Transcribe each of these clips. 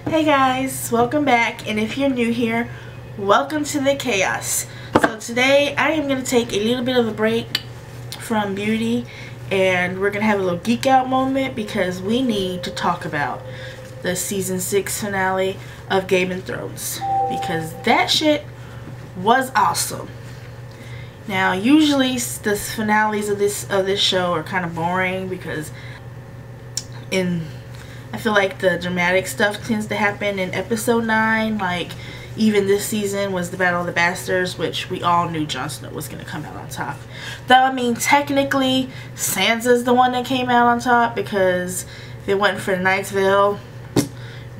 Hey guys, welcome back, and if you're new here, welcome to the chaos. So today I am going to take a little bit of a break from beauty, and we're going to have a little geek out moment because we need to talk about the season 6 finale of Game of Thrones, because that shit was awesome. Now usually the finales of this show are kind of boring because I feel like the dramatic stuff tends to happen in episode 9. Like, even this season was the Battle of the Bastards, which we all knew Jon Snow was going to come out on top. Though, I mean, technically, Sansa's the one that came out on top, because if it wasn't for the Night's Veil,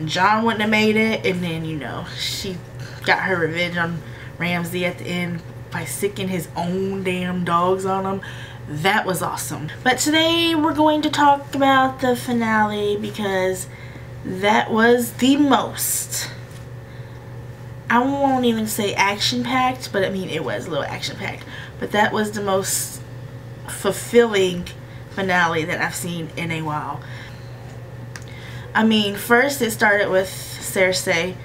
Jon wouldn't have made it. And then, you know, she got her revenge on Ramsay at the end by sicking his own damn dogs on him. That was awesome. But today we're going to talk about the finale because that was the most, I won't even say action-packed, but I mean it was a little action-packed, but that was the most fulfilling finale that I've seen in a while. I mean, first it started with Cersei.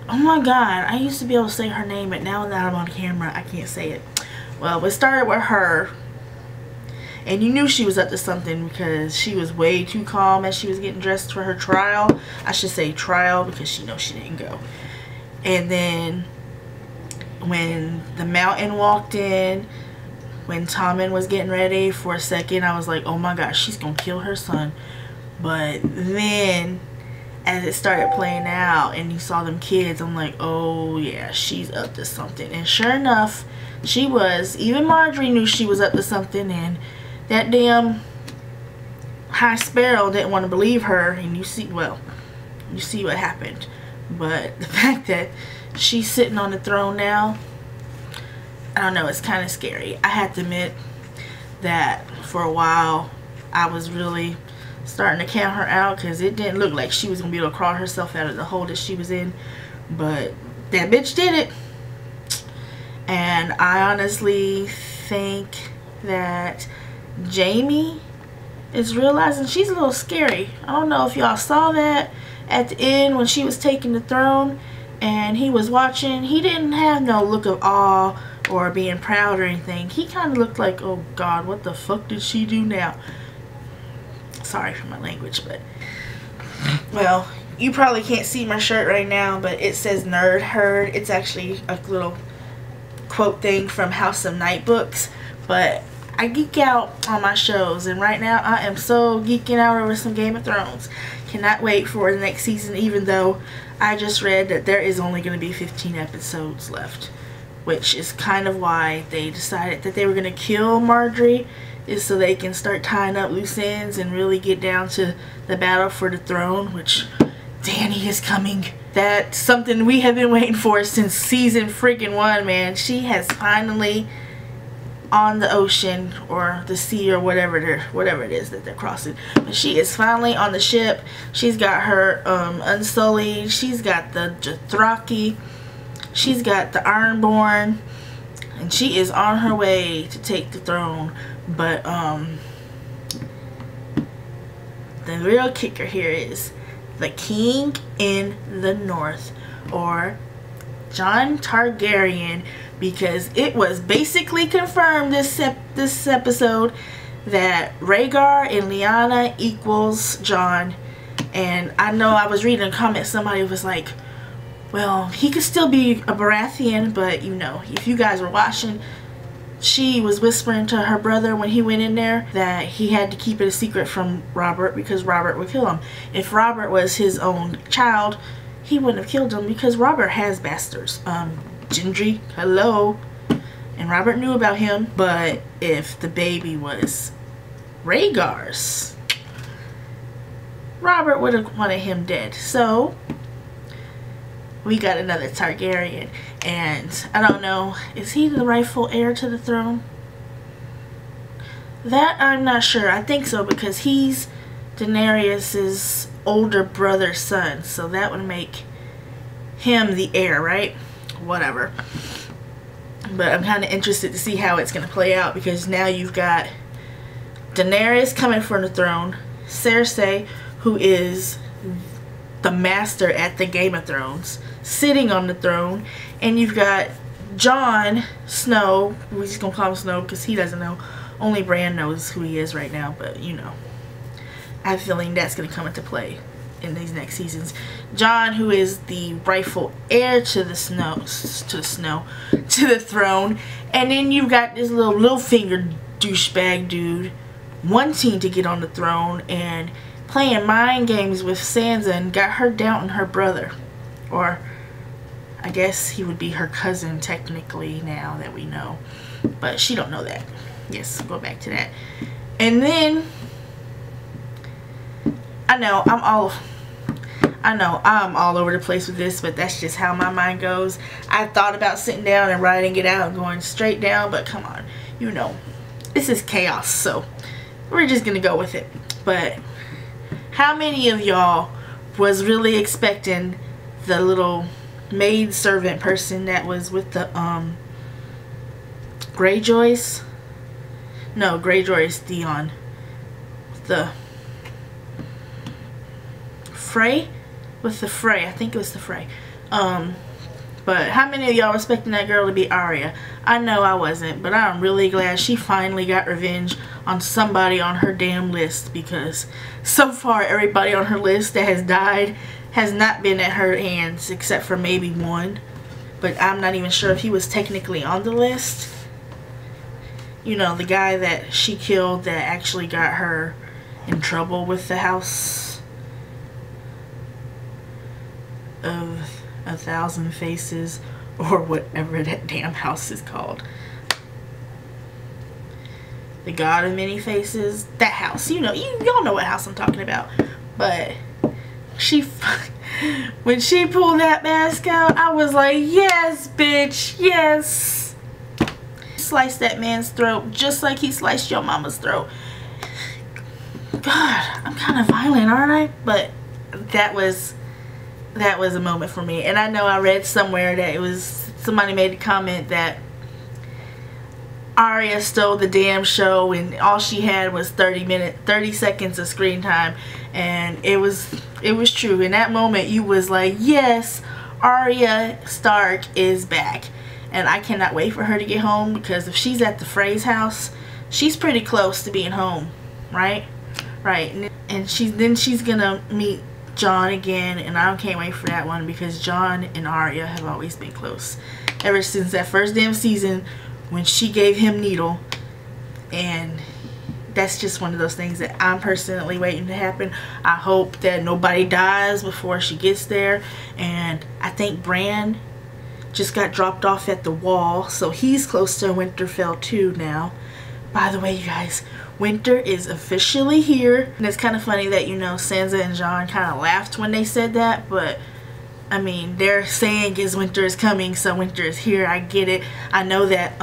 Oh my god, I used to be able to say her name, but now that I'm on camera I can't say it. Well, it started with her, and you knew she was up to something because she was way too calm as she was getting dressed for her trial. I should say trial because she knows she didn't go. And then when the Mountain walked in, when Tommen was getting ready, for a second I was like, oh my gosh, she's gonna kill her son. But then as it started playing out and you saw them kids, I'm like, oh yeah, she's up to something. And sure enough, she was. Even Marjorie knew she was up to something, and that damn High Sparrow didn't want to believe her, and you see what happened. But the fact that she's sitting on the throne now, I don't know, it's kind of scary. I have to admit that for a while I was really starting to count her out because it didn't look like she was going to be able to crawl herself out of the hole that she was in. But that bitch did it. And I honestly think that Jaime is realizing she's a little scary. I don't know if y'all saw that at the end when she was taking the throne and he was watching. He didn't have no look of awe or being proud or anything. He kind of looked like, oh god, what the fuck did she do now? Sorry for my language, but well, you probably can't see my shirt right now, but it says Nerd Herd. It's actually a little quote thing from House of Night books. But I geek out on my shows, and right now I am so geeking out over some Game of Thrones. Cannot wait for the next season, even though I just read that there is only going to be 15 episodes left, which is kind of why they decided that they were going to kill Marjorie, is so they can start tying up loose ends and really get down to the battle for the throne, which Dany is coming. That's something we have been waiting for since season freaking 1, man. She has finally on the ocean or the sea or whatever it is that they're crossing. But she is finally on the ship. She's got her Unsullied. She's got the Dothraki. She's got the Ironborn. And she is on her way to take the throne. But the real kicker here is the King in the North, or Jon Targaryen, because it was basically confirmed this episode that Rhaegar and Lyanna equals Jon. And I know I was reading a comment, somebody was like, well, he could still be a Baratheon, but you know, if you guys were watching, she was whispering to her brother when he went in there that he had to keep it a secret from Robert because Robert would kill him. If Robert was his own child, he wouldn't have killed him because Robert has bastards. Gendry, hello. And Robert knew about him, but if the baby was Rhaegar's, Robert would have wanted him dead. So we got another Targaryen, and I don't know, is he the rightful heir to the throne? That I'm not sure. I think so, because he's Daenerys's older brother's son, so that would make him the heir, right? Whatever. But I'm kind of interested to see how it's going to play out, because now you've got Daenerys coming for the throne, Cersei, who is the master at the Game of Thrones, sitting on the throne, and you've got Jon Snow. We're just gonna call him Snow because he doesn't know. Only Bran knows who he is right now, but you know, I have a feeling that's gonna come into play in these next seasons. Jon, who is the rightful heir to the throne, and then you've got this little Littlefinger douchebag dude wanting to get on the throne and playing mind games with Sansa and got her doubting her brother, or I guess he would be her cousin technically now that we know, but she don't know that. Yes, go back to that. And then I know I'm all over the place with this, but that's just how my mind goes. I thought about sitting down and writing it out and going straight down, but come on, you know, this is chaos, so we're just gonna go with it. But how many of y'all was really expecting the little maid servant person that was with the Greyjoys? No, Greyjoy's Theon. The Frey? With the Frey. I think it was the Frey. But how many of y'all were expecting that girl to be Arya? I know I wasn't, but I'm really glad she finally got revenge on somebody on her damn list, because so far everybody on her list that has died has not been at her hands except for maybe one. But I'm not even sure if he was technically on the list. You know, the guy that she killed that actually got her in trouble with the House of 1,000 Faces, or whatever that damn house is called. The God of Many Faces. That house. You know, y'all know what house I'm talking about. But when she pulled that mask out, I was like, yes, bitch, yes. Sliced that man's throat just like he sliced your mama's throat. God, I'm kind of violent, aren't I? But that was a moment for me. And I know I read somewhere that it was, somebody made a comment that Arya stole the damn show and all she had was 30 seconds of screen time, and it was true. In that moment you was like, yes, Arya Stark is back. And I cannot wait for her to get home, because if she's at the Frey's house, she's pretty close to being home, right? Right. And then she's gonna meet Jon again, and I can't wait for that one, because Jon and Arya have always been close ever since that first damn season when she gave him Needle. And that's just one of those things that I'm personally waiting to happen. I hope that nobody dies before she gets there. And I think Bran just got dropped off at the wall, so he's close to Winterfell too now. By the way, you guys, winter is officially here. And it's kind of funny that, you know, Sansa and Jon kind of laughed when they said that, but I mean, their saying is winter is coming, so winter is here. I get it. I know that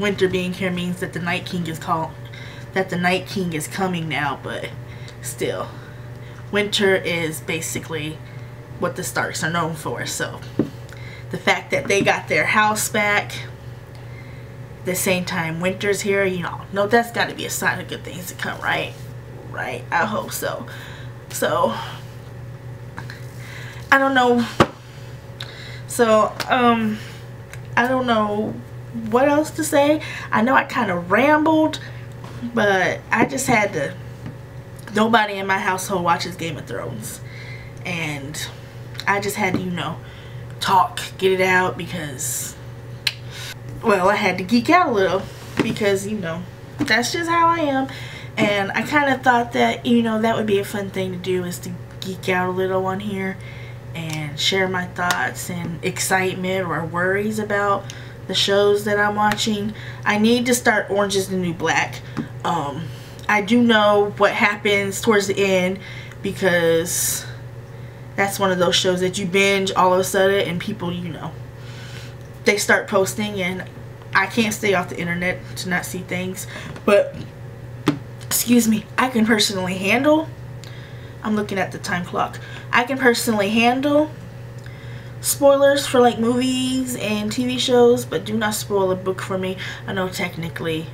winter being here means that the Night King is coming now, but still, winter is basically what the Starks are known for. So the fact that they got their house back, at the same time winter's here, you know that's got to be a sign of good things to come, right? Right, I hope so. So I don't know. So I don't know what else to say. I know I kind of rambled, but I just had to. Nobody in my household watches Game of Thrones, and I just had to, you know, talk, get it out, because, well, I had to geek out a little, because, you know, that's just how I am. And I kind of thought that, you know, that would be a fun thing to do, is to geek out a little on here and share my thoughts and excitement or worries about the shows that I'm watching. I need to start Orange is the New Black. I do know what happens towards the end, because that's one of those shows that you binge all of a sudden and people, you know, they start posting, and I can't stay off the internet to not see things. But excuse me, I can personally handle, I'm looking at the time clock, I can personally handle spoilers for like movies and TV shows, but do not spoil a book for me. I know technically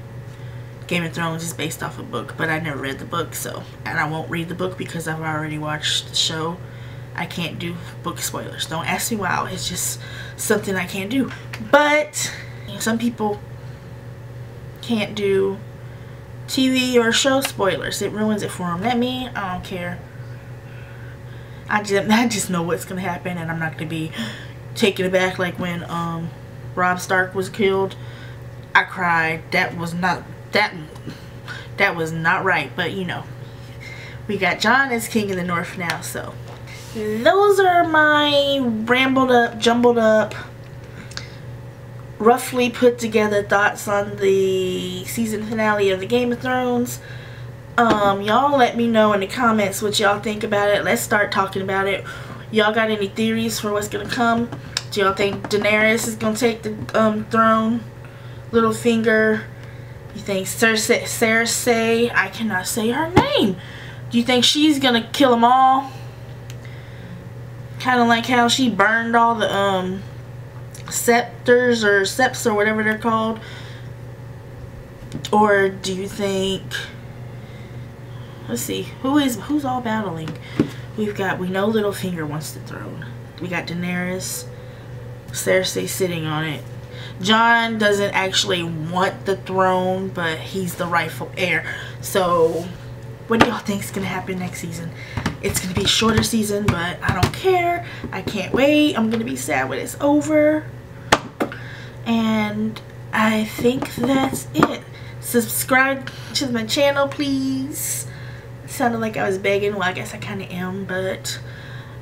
Game of Thrones is based off a book, but I never read the book, so, and I won't read the book because I've already watched the show. I can't do book spoilers. Don't ask me why. It's just something I can't do. But you know, some people can't do TV or show spoilers. It ruins it for them. Not me. I don't care. I just know what's gonna happen, and I'm not gonna be taken aback like when Robb Stark was killed. I cried. That was not right. But you know, we got Jon as King of the North now. So those are my rambled up, jumbled up, roughly put together thoughts on the season finale of the Game of Thrones. Y'all let me know in the comments what y'all think about it. Let's start talking about it. Y'all got any theories for what's gonna come? Do y'all think Daenerys is gonna take the throne? Littlefinger? You think Cersei? I cannot say her name. Do you think she's gonna kill them all? Kind of like how she burned all the scepters or seps or whatever they're called. Or do you think, let's see, who's all battling? We know Littlefinger wants the throne. We got Daenerys, Cersei sitting on it. Jon doesn't actually want the throne, but he's the rightful heir. So what do y'all think is gonna happen next season? It's gonna be a shorter season, but I don't care. I can't wait. I'm gonna be sad when it's over. And I think that's it. Subscribe to my channel, please. It sounded like I was begging. Well, I guess I kind of am, but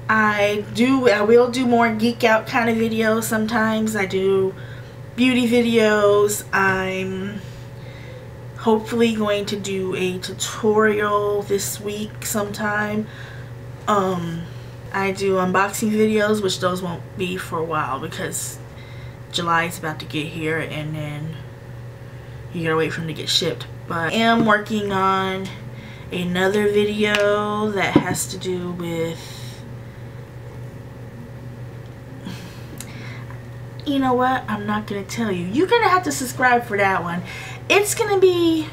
I will do more geek out kind of videos sometimes. I do beauty videos. I'm hopefully going to do a tutorial this week sometime. I do unboxing videos, which those won't be for a while because July is about to get here and then you gotta wait for them to get shipped. But I am working on another video that has to do with, you know what, I'm not gonna tell you. You're gonna have to subscribe for that one. It's gonna be,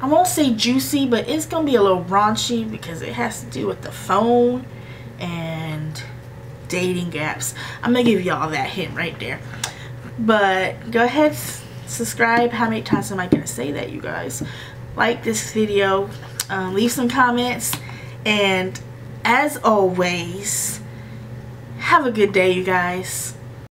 I won't say juicy, but it's gonna be a little raunchy because it has to do with the phone and dating apps. I'm gonna give y'all that hint right there. But go ahead, subscribe. How many times am I gonna say that, you guys? Like this video, leave some comments, and as always, have a good day, you guys.